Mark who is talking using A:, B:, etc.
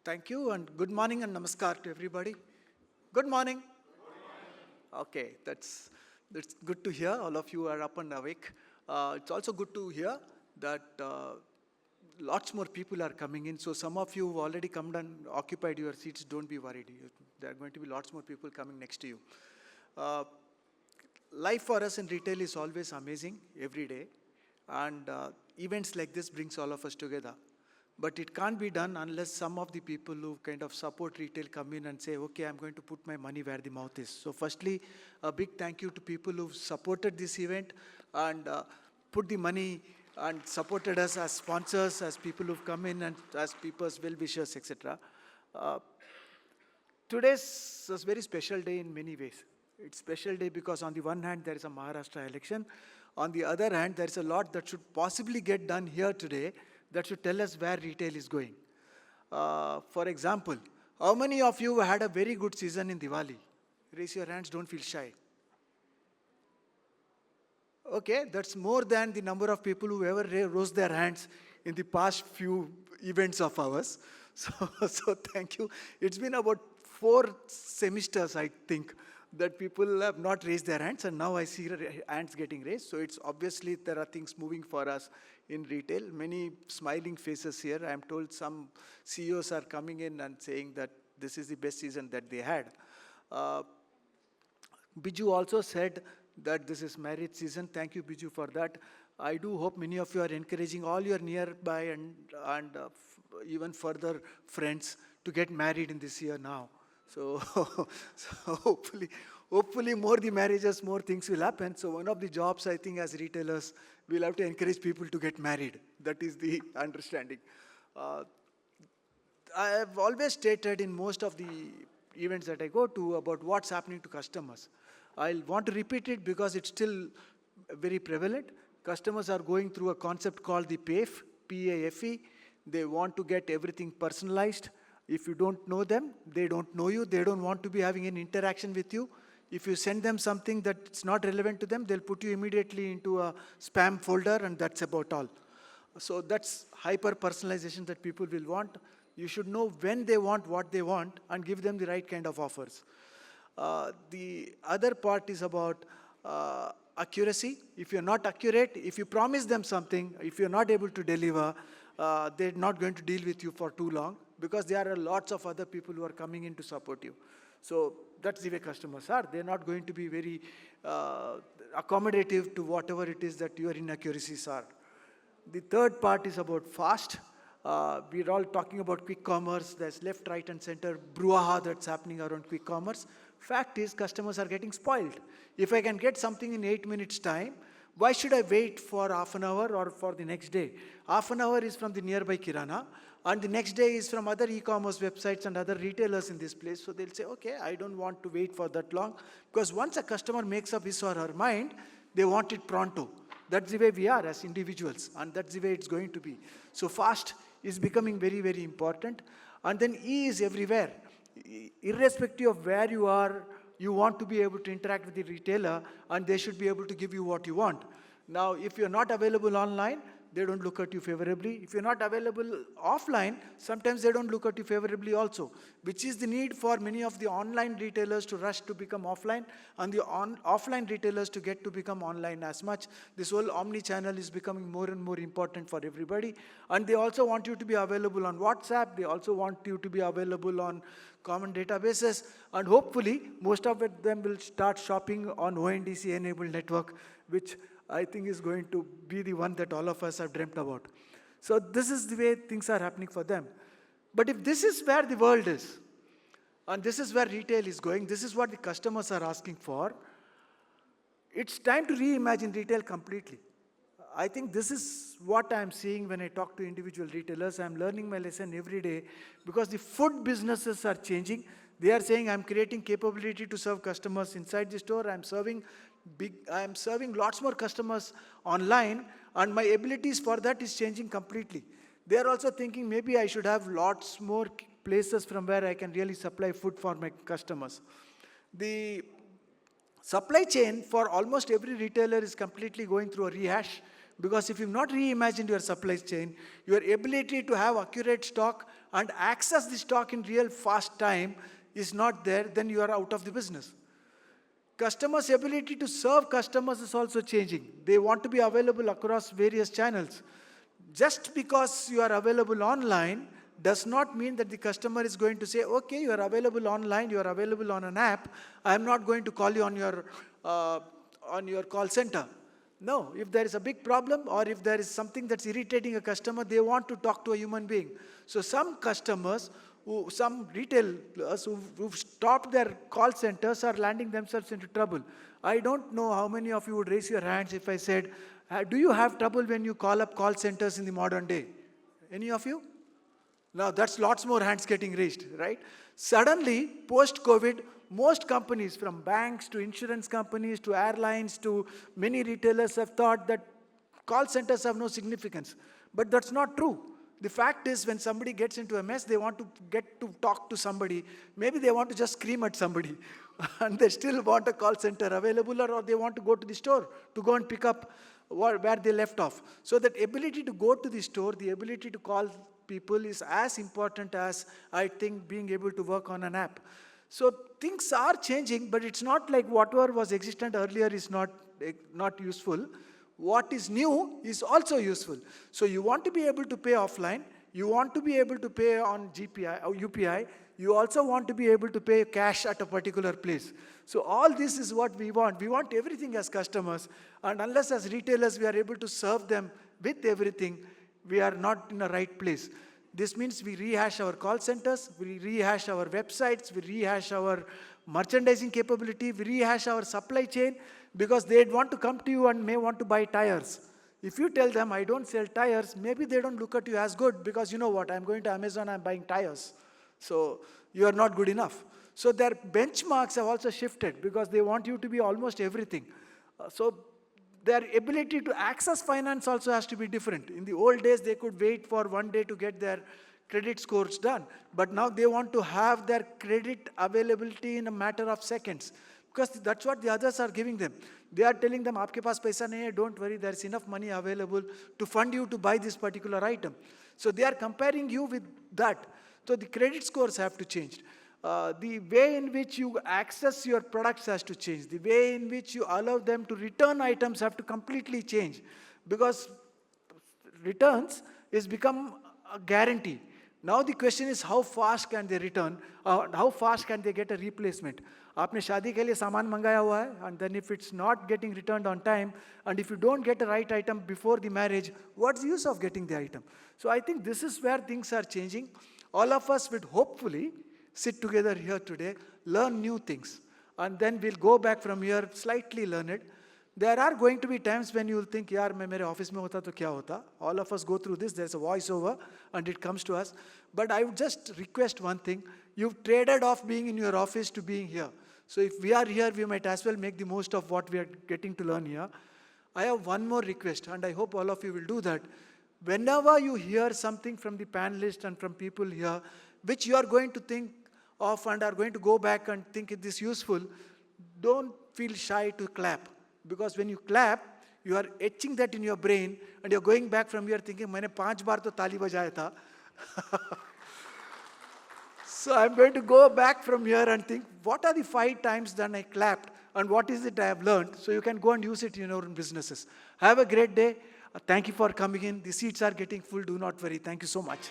A: Thank you and good morning and namaskar to everybody. Good morning. Okay, that's good to hear. All of you are up and awake. It's also good to hear that lots more people are coming in. So some of you have already come and occupied your seats. Don't be worried. There are going to be lots more people coming next to you. Uh, Life for us in retail is always amazing every day, and events like this brings all of us together. But it can't be done unless some of the people who kind of support retail come in and say, okay, I'm going to put my money where the mouth is. So firstly, a big thank you to people who've supported this event and put the money and supported us as sponsors, as people who've come in and as people's well-wishers, etc. Uh, Today's a very special day in many ways. It's special day because on the one hand, there is a Maharashtra election. On the other hand, there is a lot that should possibly get done here today that should tell us where retail is going. For example, how many of you had a very good season in Diwali? Raise your hands, don't feel shy. Okay, that's more than the number of people who ever rose their hands in the past few events of ours. So thank you. It's been about 4 semesters, I think, that people have not raised their hands, and now I see hands getting raised. So it's obviously there are things moving for us in retail. Many smiling faces here. I am told some CEOs are coming in and saying that this is the best season that they had. Biju also said that this is marriage season. Thank you, Biju, for that. I do hope many of you are encouraging all your nearby and even further friends to get married in this year now. So, hopefully more the marriages, more things will happen. So one of the jobs, I think, as retailers, we'll have to encourage people to get married. That is the understanding. I have always stated in most of the events that I go to about what's happening to customers. I'll want to repeat it because it's still very prevalent. Customers are going through a concept called the PAF, P-A-F-E. They want to get everything personalized. If you don't know them, they don't know you. They don't want to be having an interaction with you. If you send them something that's not relevant to them, they'll put you immediately into a spam folder, and that's about all. So that's hyper-personalization that people will want. You should know when they want what they want and give them the right kind of offers. The other part is about accuracy. If you're not accurate, if you promise them something, if you're not able to deliver, they're not going to deal with you for too long because there are lots of other people who are coming in to support you. So that's the way customers are. They're not going to be very accommodative to whatever it is that your inaccuracies are. The third part is about fast. We're all talking about quick commerce. There's left, right, and center brouhaha that's happening around quick commerce. Fact is, customers are getting spoiled. If I can get something in 8 minutes' time, why should I wait for half an hour or for the next day? Half an hour is from the nearby Kirana, and the next day is from other e-commerce websites and other retailers in this place. So they'll say, okay, I don't want to wait for that long. Because once a customer makes up his or her mind, they want it pronto. That's the way we are as individuals, and that's the way it's going to be. So fast is becoming very, very important. And then E is everywhere. Irrespective of where you are, you want to be able to interact with the retailer, and they should be able to give you what you want. Now, if you're not available online, they don't look at you favorably. If you're not available offline, sometimes they don't look at you favorably also, which is the need for many of the online retailers to rush to become offline and the offline retailers to get to become online as much. This whole omnichannel is becoming more and more important for everybody. And they also want you to be available on WhatsApp. They also want you to be available on common databases. And hopefully, most of them will start shopping on ONDC-enabled network, which I think is going to be the one that all of us have dreamt about. So this is the way things are happening for them. But if this is where the world is, and this is where retail is going, this is what the customers are asking for, it's time to reimagine retail completely. I think this is what I'm seeing when I talk to individual retailers. I'm learning my lesson every day because the food businesses are changing. They are saying, I'm creating capability to serve customers inside the store. I'm serving lots more customers online, and my abilities for that is changing completely. They are also thinking maybe I should have lots more places from where I can really supply food for my customers. The supply chain for almost every retailer is completely going through a rehash. Because if you've not reimagined your supply chain, your ability to have accurate stock and access the stock in real fast time is not there, then you are out of the business. Customers' ability to serve customers is also changing. They want to be available across various channels. Just because you are available online does not mean that the customer is going to say, okay, you are available online, you are available on an app, I am not going to call you on your call center. No, if there is a big problem or if there is something that's irritating a customer, they want to talk to a human being. So some customers, some retailers who've stopped their call centers are landing themselves into trouble. I don't know how many of you would raise your hands if I said, do you have trouble when you call up call centers in the modern day? Any of you? Now that's lots more hands getting raised, right? Suddenly, post-COVID, most companies, from banks to insurance companies to airlines to many retailers, have thought that call centers have no significance. But that's not true. The fact is, when somebody gets into a mess, they want to get to talk to somebody. Maybe they want to just scream at somebody. And they still want a call center available, or they want to go to the store to go and pick up where they left off. So that ability to go to the store, the ability to call people is as important as, I think, being able to work on an app. So things are changing, but it's not like whatever was existent earlier is not useful. What is new is also useful. So you want to be able to pay offline, you want to be able to pay on GPI or UPI, you also want to be able to pay cash at a particular place. So all this is what we want. We want everything as customers, and unless as retailers we are able to serve them with everything, we are not in the right place. This means we rehash our call centers, we rehash our websites, we rehash our merchandising capability, we rehash our supply chain, because they'd want to come to you and may want to buy tires. If you tell them, I don't sell tires, maybe they don't look at you as good, because you know what, I'm going to Amazon, I'm buying tires. So you are not good enough. So their benchmarks have also shifted, because they want you to be almost everything. So their ability to access finance also has to be different. In the old days, they could wait for one day to get their credit scores done. But now they want to have their credit availability in a matter of seconds, because that's what the others are giving them. They are telling them, aapke paas paisa nahi hai, don't worry, there's enough money available to fund you to buy this particular item. So they are comparing you with that. So the credit scores have to change. The way in which you access your products has to change. The way in which you allow them to return items have to completely change, because returns is become a guarantee. Now the question is, how fast can they return? How fast can they get a replacement? आपने शादी के लिए सामान मंगाया हुआ है, and then if it's not getting returned on time, and if you don't get the right item before the marriage, what's the use of getting the item? So I think this is where things are changing. All of us would hopefully sit together here today, learn new things, and then we'll go back from here slightly learned. There are going to be times when you'll think, yaar, main mere office mein hota to kya hota? All of us go through this, there's a voiceover, and it comes to us. But I would just request one thing. You've traded off being in your office to being here. So if we are here, we might as well make the most of what we are getting to learn here. I have one more request, and I hope all of you will do that. Whenever you hear something from the panelists and from people here, which you are going to think of and are going to go back and think it is useful, don't feel shy to clap. Because when you clap, you are etching that in your brain, and you're going back from here thinking, मैंने 5 बार तो ताली बजाया था. So I'm going to go back from here and think, what are the 5 times that I clapped, and what is it I have learned? So you can go and use it in your own businesses. Have a great day. Thank you for coming in. The seats are getting full. Do not worry. Thank you so much.